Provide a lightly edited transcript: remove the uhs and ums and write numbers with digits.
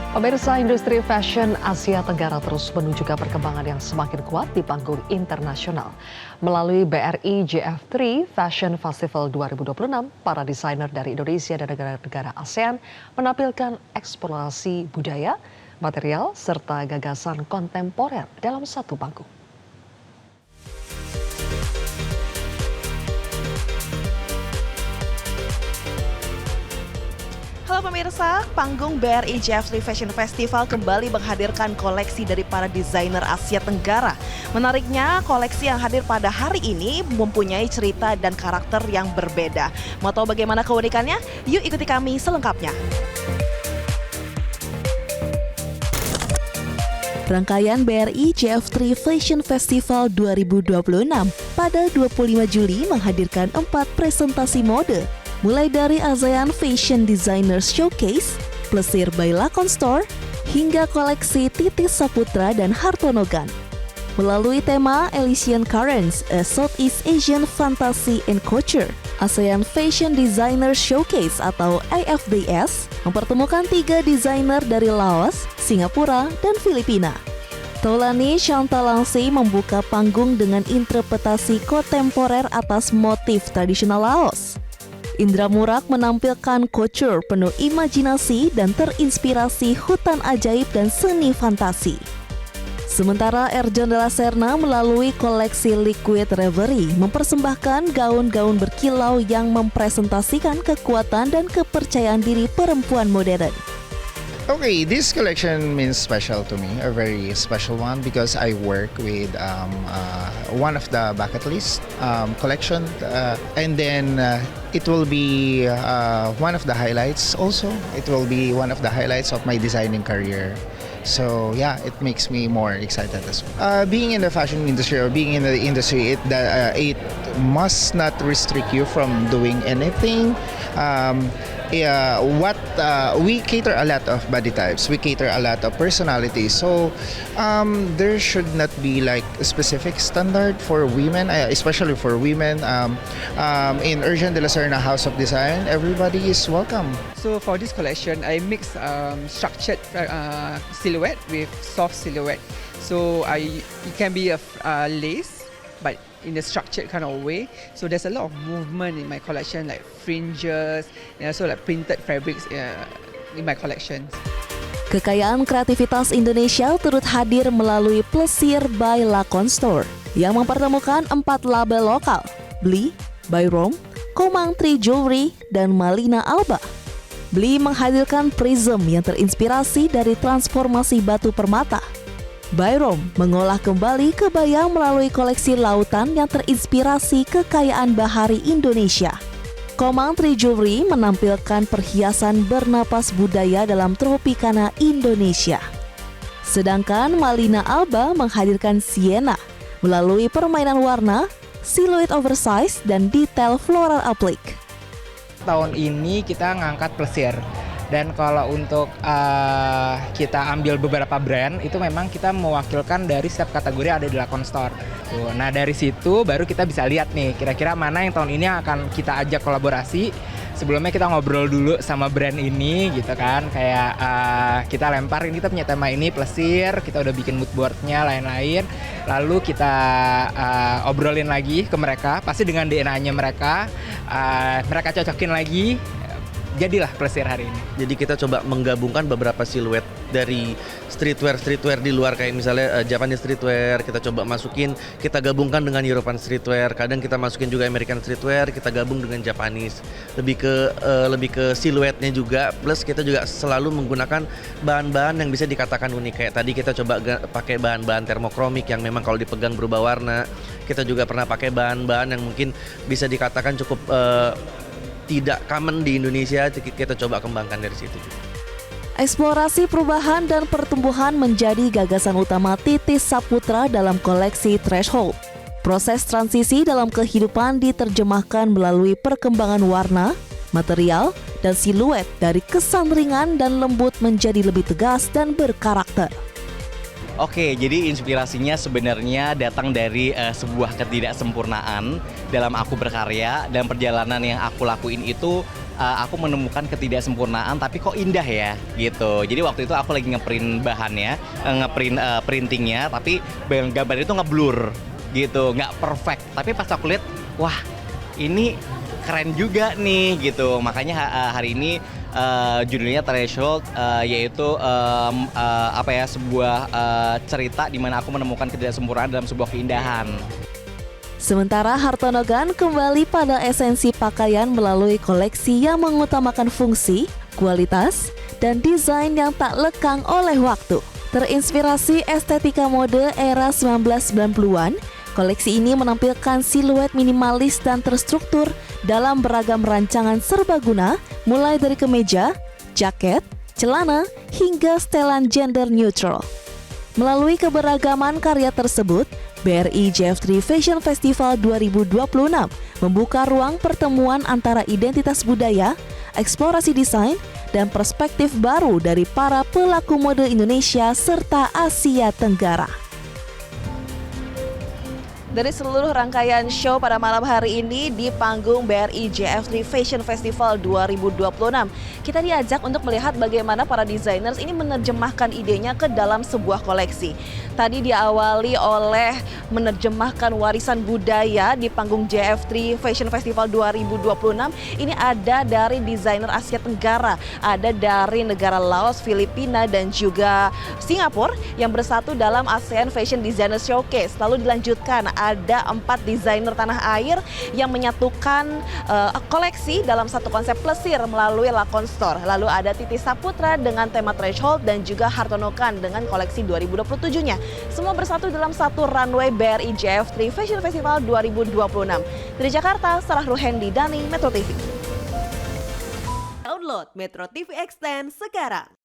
Pemirsa, industri fashion Asia Tenggara terus menunjukkan perkembangan yang semakin kuat di panggung internasional. Melalui BRI JF3 Fashion Festival 2026, para desainer dari Indonesia dan negara-negara ASEAN menampilkan eksplorasi budaya, material, serta gagasan kontemporer dalam satu panggung. Halo pemirsa, panggung BRI JF3 Fashion Festival kembali menghadirkan koleksi dari para desainer Asia Tenggara. Menariknya, koleksi yang hadir pada hari ini mempunyai cerita dan karakter yang berbeda. Mau tahu bagaimana keunikannya? Yuk ikuti kami selengkapnya. Rangkaian BRI JF3 Fashion Festival 2026 pada 25 Juli menghadirkan 4 presentasi mode. Mulai dari ASEAN Fashion Designers Showcase, Plesir by Lakon Store, hingga koleksi Titis Saputra dan Hartonogan. Melalui tema Elysian Currents, a Southeast Asian Fantasy and Culture, ASEAN Fashion Designers Showcase atau AFDS mempertemukan 3 desainer dari Laos, Singapura, dan Filipina. Taulani Chantalangsi membuka panggung dengan interpretasi kontemporer atas motif tradisional Laos. Indra Murak menampilkan couture penuh imajinasi dan terinspirasi hutan ajaib dan seni fantasi. Sementara Erjon de la Serna melalui koleksi Liquid Reverie mempersembahkan gaun-gaun berkilau yang mempresentasikan kekuatan dan kepercayaan diri perempuan modern. Okay, this collection means special to me, a very special one because I work with one of the bucket list collection, and then it will be one of the highlights also. It will be one of the highlights of my designing career. So yeah, it makes me more excited as well. Being in the fashion industry or being in the industry, it must not restrict you from doing anything. We cater a lot of body types. We cater a lot of personalities. So there should not be like a specific standard for women, especially for women. In Erjon de la Serna House of Design, everybody is welcome. So for this collection, I mix structured silhouette with soft silhouette. So it can be a lace, but in a structured kind of way. So there's a lot of movement in my collection, like fringes and also like printed fabrics in my collections. Kekayaan kreativitas Indonesia turut hadir melalui Plesir by Lakon Store yang mempertemukan 4 label lokal, Bli, Byrom, Komang Tri Jewelry, dan Malina Alba. Bli menghadirkan prism yang terinspirasi dari transformasi batu permata. Byrom mengolah kembali kebaya melalui koleksi lautan yang terinspirasi kekayaan bahari Indonesia. Komang Tri Jewelry menampilkan perhiasan bernapas budaya dalam Tropicana Indonesia. Sedangkan Malina Alba menghadirkan sienna melalui permainan warna, siluet oversize, dan detail floral aplik. Tahun ini kita ngangkat Plesir. Dan kalau untuk kita ambil beberapa brand, itu memang kita mewakilkan dari setiap kategori ada di Lakon Store. Tuh, nah dari situ baru kita bisa lihat nih, kira-kira mana yang tahun ini akan kita ajak kolaborasi. Sebelumnya kita ngobrol dulu sama brand ini gitu kan, kayak kita lempar, ini kita punya tema ini, Plesir, kita udah bikin mood boardnya, lain-lain. Lalu kita obrolin lagi ke mereka, pasti dengan DNA-nya mereka cocokin lagi. Jadilah Plesir hari ini. Jadi kita coba menggabungkan beberapa siluet dari streetwear di luar, kayak misalnya Japanese streetwear, kita coba masukin, kita gabungkan dengan European streetwear, kadang kita masukin juga American streetwear, kita gabung dengan Japanese. Lebih ke siluetnya juga, plus kita juga selalu menggunakan bahan-bahan yang bisa dikatakan unik. Kayak tadi kita coba pakai bahan-bahan termokromik yang memang kalau dipegang berubah warna. Kita juga pernah pakai bahan-bahan yang mungkin bisa dikatakan cukup tidak common di Indonesia, kita coba kembangkan dari situ. Eksplorasi perubahan dan pertumbuhan menjadi gagasan utama Titis Saputra dalam koleksi Threshold. Proses transisi dalam kehidupan diterjemahkan melalui perkembangan warna, material, dan siluet dari kesan ringan dan lembut menjadi lebih tegas dan berkarakter. Oke, jadi inspirasinya sebenarnya datang dari sebuah ketidaksempurnaan dalam aku berkarya, dan perjalanan yang aku lakuin itu aku menemukan ketidaksempurnaan tapi kok indah ya gitu. Jadi waktu itu aku lagi ngeprint bahannya, printingnya, tapi gambar itu ngeblur gitu, nggak perfect. Tapi pas aku lihat, wah ini keren juga nih gitu. Makanya hari ini judulnya Threshold, yaitu sebuah cerita di mana aku menemukan ketidaksempurnaan dalam sebuah keindahan. Sementara Hartono Gun kembali pada esensi pakaian melalui koleksi yang mengutamakan fungsi, kualitas, dan desain yang tak lekang oleh waktu. Terinspirasi estetika mode era 1990-an, koleksi ini menampilkan siluet minimalis dan terstruktur dalam beragam rancangan serbaguna, mulai dari kemeja, jaket, celana, hingga setelan gender neutral. Melalui keberagaman karya tersebut, BRI JF3 Fashion Festival 2026 membuka ruang pertemuan antara identitas budaya, eksplorasi desain, dan perspektif baru dari para pelaku mode Indonesia serta Asia Tenggara. Dari seluruh rangkaian show pada malam hari ini di panggung BRI JF3 Fashion Festival 2026, kita diajak untuk melihat bagaimana para designers ini menerjemahkan idenya ke dalam sebuah koleksi. Tadi diawali oleh menerjemahkan warisan budaya di panggung JF3 Fashion Festival 2026. Ini ada dari desainer Asia Tenggara, ada dari negara Laos, Filipina, dan juga Singapura yang bersatu dalam ASEAN Fashion Designer Showcase. Lalu dilanjutkan ada 4 desainer tanah air yang menyatukan koleksi dalam satu konsep plesir melalui Lakon Store. Lalu ada Titi Saputra dengan tema Threshold dan juga Hartono Gun dengan koleksi 2027-nya. Semua bersatu dalam satu runway BRI JF3 Fashion Festival 2026. Dari Jakarta, Sarah Ruhendi, Dani, Metro TV. Download Metro TV Extend sekarang.